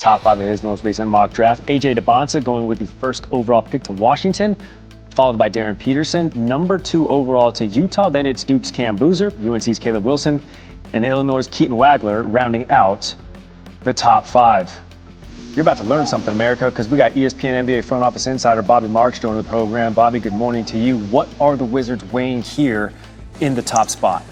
top 5 of his most recent mock draft. Dybantsa going with the first overall pick to Washington, followed by Darren Peterson, number 2 overall to Utah. Then it's Duke's Cam Boozer, UNC's Caleb Wilson, and Illinois' Keaton Wagler rounding out the top 5. You're about to learn something, America, because we got ESPN NBA front office insider Bobby Marks joining the program. Bobby, good morning to you. What are the Wizards weighing here in the top spot?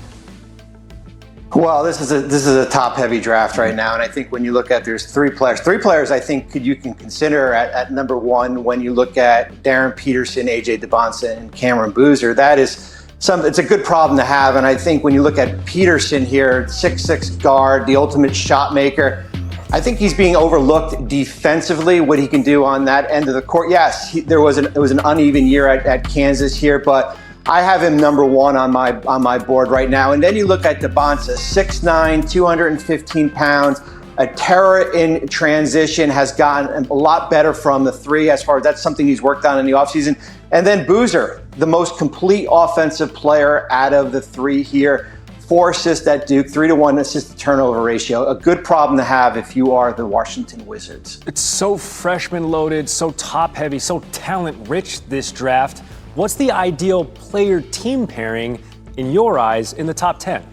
Well, this is a top-heavy draft right now, and I think when you look at, there's three players I think you can consider at number 1 when you look at Darren Peterson, Dybantsa, and Cameron Boozer. It's a good problem to have, and I think when you look at Peterson here, 6'6" guard, the ultimate shot maker, I think he's being overlooked defensively, what he can do on that end of the court. Yes, it was an uneven year at Kansas here, but I have him number 1 on my board right now. And then you look at Dybantsa, 6'9", 215 pounds, a terror in transition, has gotten a lot better from the 3 as far as that's something he's worked on in the offseason. And then Boozer, the most complete offensive player out of the 3 here. 4 assists at Duke, 3-to-1 assist to turnover ratio. A good problem to have if you are the Washington Wizards. It's so freshman loaded, so top heavy, so talent rich this draft. What's the ideal player-team pairing in your eyes in the top 10?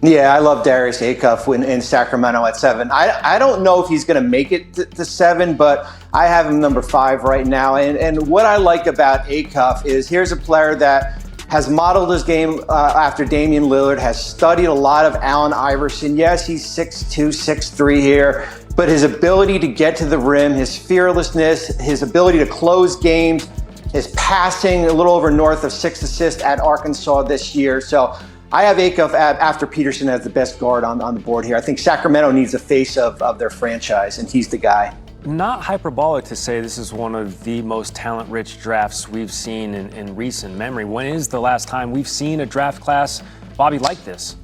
Yeah, I love Darius Acuff in Sacramento at 7. I don't know if he's going to make it to 7, but I have him number 5 right now. And what I like about Acuff is here's a player that has modeled his game after Damian Lillard, has studied a lot of Allen Iverson. Yes, he's 6'2", 6'3" here, but his ability to get to the rim, his fearlessness, his ability to close games, his passing, a little over north of 6 assists at Arkansas this year. So I have Acuff after Peterson as the best guard on the board here. I think Sacramento needs a face of their franchise, and he's the guy. Not hyperbolic to say this is one of the most talent-rich drafts we've seen in recent memory. When is the last time we've seen a draft class, Bobby, like this?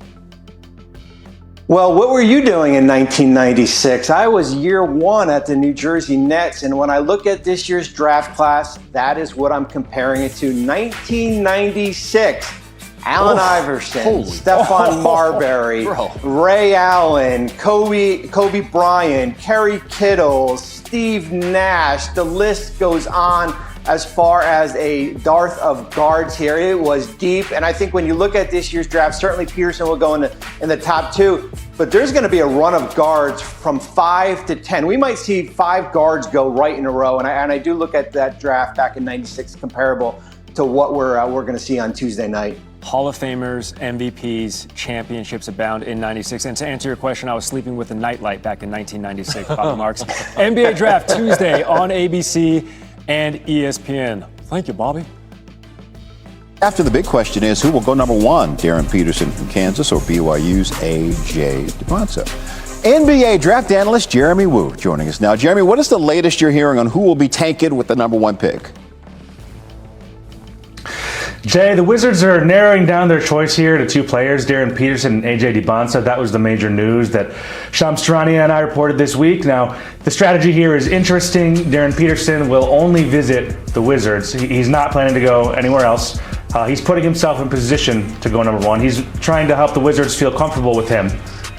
Well, what were you doing in 1996? I was year 1 at the New Jersey Nets, and when I look at this year's draft class, that is what I'm comparing it to. 1996. Allen Iverson, Stephon Marbury, Ray Allen, Kobe Bryant, Kerry Kittle, Steve Nash. The list goes on as far as a dearth of guards here. It was deep, and I think when you look at this year's draft, certainly Peterson will go in the top 2, but there's going to be a run of guards from 5 to 10. We might see 5 guards go right in a row, and I do look at that draft back in '96 comparable to what we're going to see on Tuesday night. Hall of Famers, MVPs, championships abound in '96. And to answer your question, I was sleeping with a nightlight back in 1996, Bobby Marks. NBA Draft Tuesday on ABC and ESPN. Thank you, Bobby. After the big question is, who will go number 1? Darren Peterson from Kansas or BYU's Dybantsa? NBA draft analyst Jeremy Woo joining us now. Jeremy, what is the latest you're hearing on who will be taken with the number 1 pick? Jay, the Wizards are narrowing down their choice here to 2 players, Darren Peterson and Dybantsa. That was the major news that Shams Charania and I reported this week. Now, the strategy here is interesting. Darren Peterson will only visit the Wizards. He's not planning to go anywhere else. He's putting himself in position to go number 1. He's trying to help the Wizards feel comfortable with him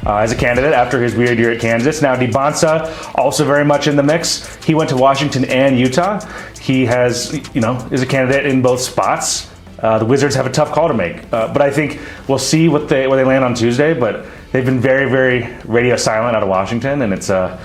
as a candidate after his weird year at Kansas. Now, Dybantsa also very much in the mix. He went to Washington and Utah. He is a candidate in both spots. The Wizards have a tough call to make, but I think we'll see where they land on Tuesday. But they've been very, very radio silent out of Washington, and it's the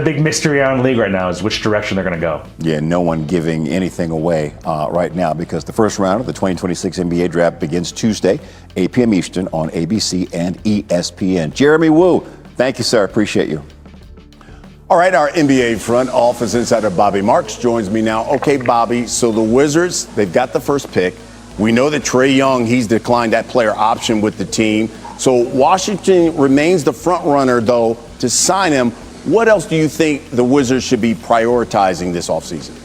big mystery around the league right now is which direction they're going to go. Yeah, no one giving anything away right now because the first round of the 2026 NBA draft begins Tuesday, 8 p.m. Eastern on ABC and ESPN. Jeremy Woo, thank you, sir. Appreciate you. All right, our NBA front office insider Bobby Marks joins me now. Okay, Bobby, so the Wizards, they've got the first pick. We know that Trae Young, he's declined that player option with the team. So Washington remains the front runner, though, to sign him. What else do you think the Wizards should be prioritizing this offseason?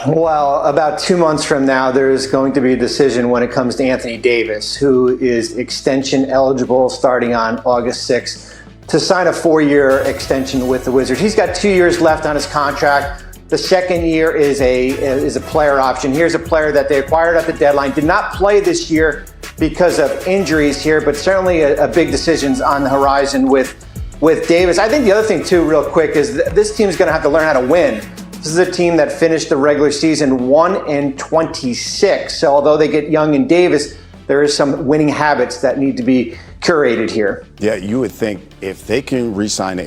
Well, about 2 months from now, there is going to be a decision when it comes to Anthony Davis, who is extension eligible starting on August 6th. To sign a 4-year extension with the Wizards. He's got 2 years left on his contract. The second year is a player option. Here's a player that they acquired at the deadline, did not play this year because of injuries here, but certainly a big decisions on the horizon with with Davis. I think the other thing too, real quick, is this team's going to have to learn how to win. This is a team that finished the regular season 1-26. So although they get Young and Davis, there is some winning habits that need to be curated here. Yeah, you would think if they can re-sign AD,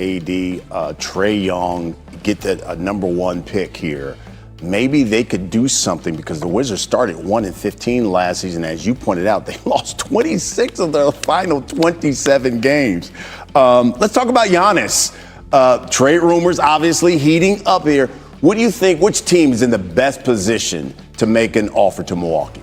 Trae Young, get a number 1 pick here, maybe they could do something, because the Wizards started 1-15 last season. As you pointed out, they lost 26 of their final 27 games. Let's talk about Giannis. Trade rumors obviously heating up here. What do you think? Which team is in the best position to make an offer to Milwaukee?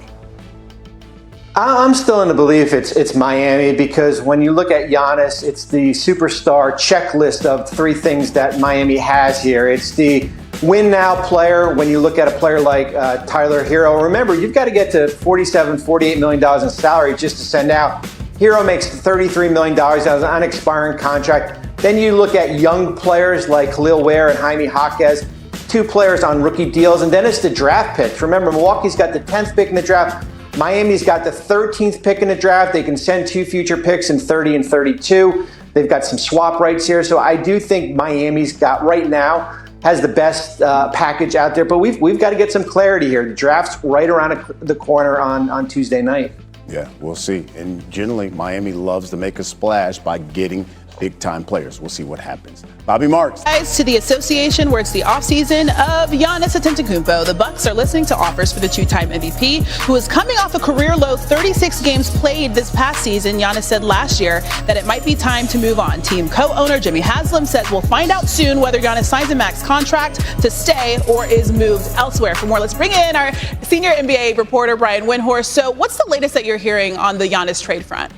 I'm still in the belief it's Miami, because when you look at Giannis, it's the superstar checklist of 3 things that Miami has here. It's the win now player. When you look at a player like Tyler Hero, remember, you've got to get to $48 million in salary just to send out. Hero makes $33 million as an unexpiring contract. Then you look at young players like Khalil Ware and Jaime Jaquez, 2 players on rookie deals, and then it's the draft picks. Remember, Milwaukee's got the 10th pick in the draft. Miami's got the 13th pick in the draft. They can send 2 future picks in 30 and 32. They've got some swap rights here. So I do think Miami's got, right now, has the best package out there. But we've got to get some clarity here. The draft's right around the corner on Tuesday night. Yeah, we'll see. And generally, Miami loves to make a splash by getting big-time players. We'll see what happens. Bobby Marks. To the association, where it's the offseason of Giannis Antetokounmpo. The Bucks are listening to offers for the 2-time MVP, who is coming off a career-low 36 games played this past season. Giannis said last year that it might be time to move on. Team co-owner Jimmy Haslam says we'll find out soon whether Giannis signs a max contract to stay or is moved elsewhere. For more, let's bring in our senior NBA reporter, Brian Windhorst. So what's the latest that you're hearing on the Giannis trade front?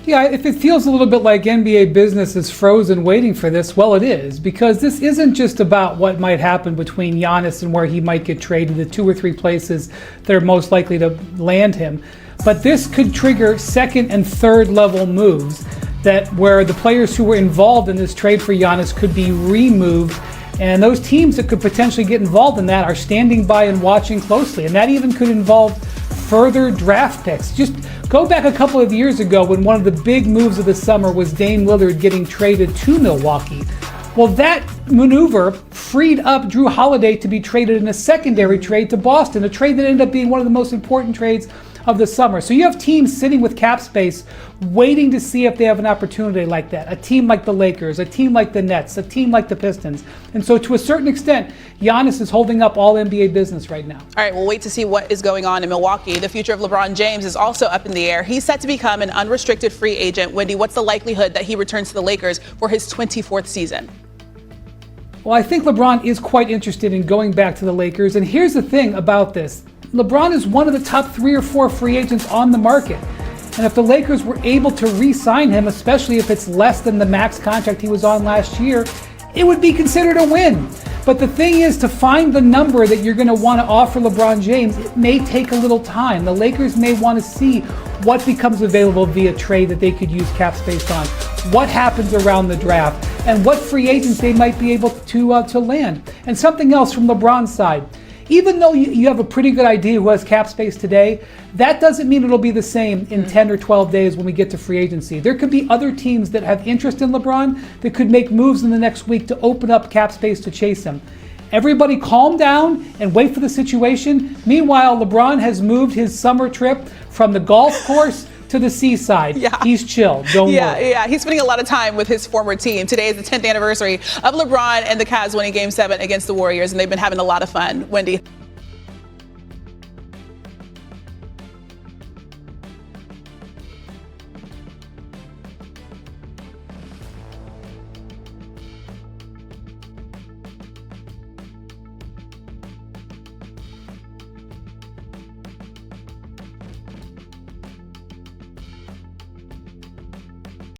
Yeah, if it feels a little bit like NBA business is frozen waiting for this, well, it is, because this isn't just about what might happen between Giannis and where he might get traded, the 2 or 3 places that are most likely to land him. But this could trigger second and third level moves where the players who were involved in this trade for Giannis could be removed. And those teams that could potentially get involved in that are standing by and watching closely. And that even could involve further draft picks. Just go back a couple of years ago when one of the big moves of the summer was Dame Lillard getting traded to Milwaukee. Well, that maneuver freed up Drew Holiday to be traded in a secondary trade to Boston, a trade that ended up being one of the most important trades of the summer. So you have teams sitting with cap space waiting to see if they have an opportunity like that. A team like the Lakers, a team like the Nets, a team like the Pistons. And so to a certain extent, Giannis is holding up all NBA business right now. All right, we'll wait to see what is going on in Milwaukee. The future of LeBron James is also up in the air. He's set to become an unrestricted free agent. Wendy, what's the likelihood that he returns to the Lakers for his 24th season? Well, I think LeBron is quite interested in going back to the Lakers. And here's the thing about this. LeBron is one of the top 3 or 4 free agents on the market. And if the Lakers were able to re-sign him, especially if it's less than the max contract he was on last year, it would be considered a win. But the thing is, to find the number that you're going to want to offer LeBron James, it may take a little time. The Lakers may want to see what becomes available via trade that they could use cap space on, what happens around the draft, and what free agents they might be able to land. And something else from LeBron's side. Even though you have a pretty good idea who has cap space today, that doesn't mean it'll be the same in 10 or 12 days when we get to free agency. There could be other teams that have interest in LeBron that could make moves in the next week to open up cap space to chase him. Everybody calm down and wait for the situation. Meanwhile, LeBron has moved his summer trip from the golf course to the seaside. Yeah. He's chill. Don't worry. Yeah. He's spending a lot of time with his former team. Today is the 10th anniversary of LeBron and the Cavs winning Game 7 against the Warriors, and they've been having a lot of fun. Wendy.